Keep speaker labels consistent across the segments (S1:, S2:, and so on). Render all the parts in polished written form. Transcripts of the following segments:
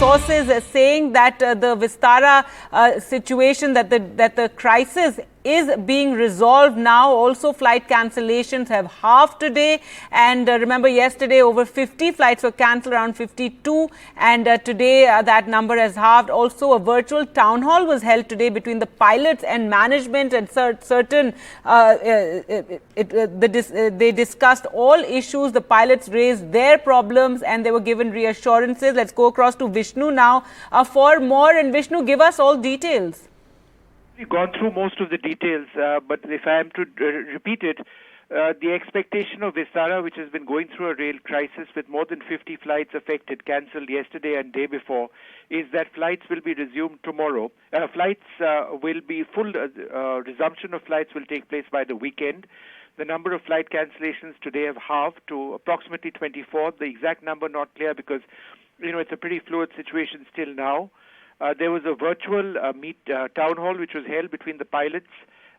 S1: sources saying that the Vistara situation, that the crisis is being resolved now. Also, flight cancellations have halved today, and remember, yesterday over 50 flights were cancelled, around 52, and today that number has halved. Also, a virtual town hall was held today between the pilots and management, and certain they discussed all issues. The pilots raised their problems and they were given reassurances. Let's go across to Vishnu now for more. And Vishnu, give us all details.
S2: We've gone through most of the details, but if I am to repeat it, the expectation of Vistara, which has been going through a rail crisis with more than 50 flights affected, cancelled yesterday and day before, is that flights will be resumed tomorrow. Flights will be full, resumption of flights will take place by the weekend. The number of flight cancellations today have halved to approximately 24. The exact number not clear because, it's a pretty fluid situation still now. There was a virtual town hall which was held between the pilots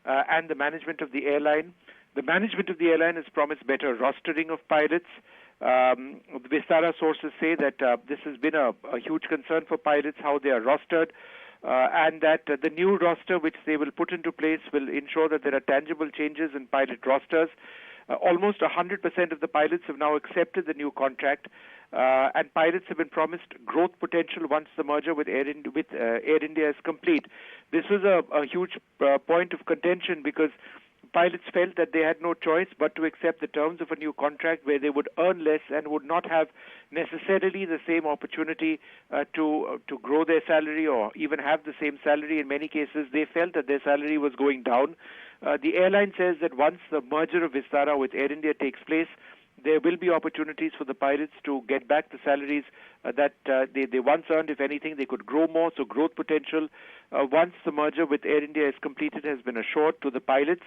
S2: and the management of the airline. The management of the airline has promised better rostering of pilots. Vistara sources say that this has been a huge concern for pilots, how they are rostered, and that the new roster which they will put into place will ensure that there are tangible changes in pilot rosters. Almost 100% of the pilots have now accepted the new contract, and pilots have been promised growth potential once the merger with Air India is complete. This was a huge point of contention because pilots felt that they had no choice but to accept the terms of a new contract where they would earn less and would not have necessarily the same opportunity to grow their salary or even have the same salary. In many cases, they felt that their salary was going down. The airline says that once the merger of Vistara with Air India takes place, there will be opportunities for the pilots to get back the salaries that they once earned. If anything, they could grow more, so growth potential once the merger with Air India is completed has been assured to the pilots.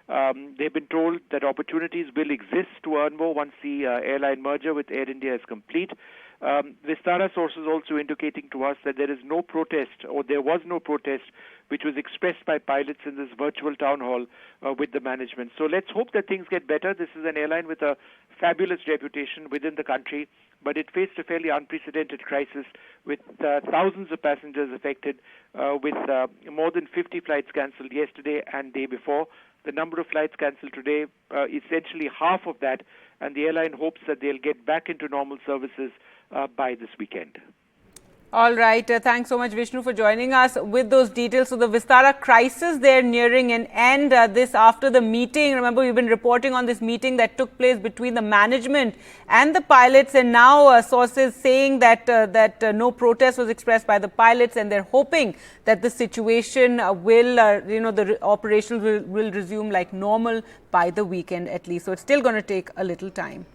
S2: They've been told that opportunities will exist to earn more once the airline merger with Air India is complete. Vistara sources also indicating to us that there is no protest, or there was no protest, which was expressed by pilots in this virtual town hall with the management. So let's hope that things get better. This is an airline with a fabulous reputation within the country, but it faced a fairly unprecedented crisis with thousands of passengers affected, with more than 50 flights cancelled yesterday and day before. The number of flights cancelled today, essentially half of that, and the airline hopes that they'll get back into normal services by this weekend.
S1: All right. Thanks so much, Vishnu, for joining us with those details. So the Vistara crisis, they're nearing an end. This after the meeting. Remember, we've been reporting on this meeting that took place between the management and the pilots. And now sources saying that no protest was expressed by the pilots. And they're hoping that the situation will, the operations will resume like normal by the weekend at least. So it's still going to take a little time.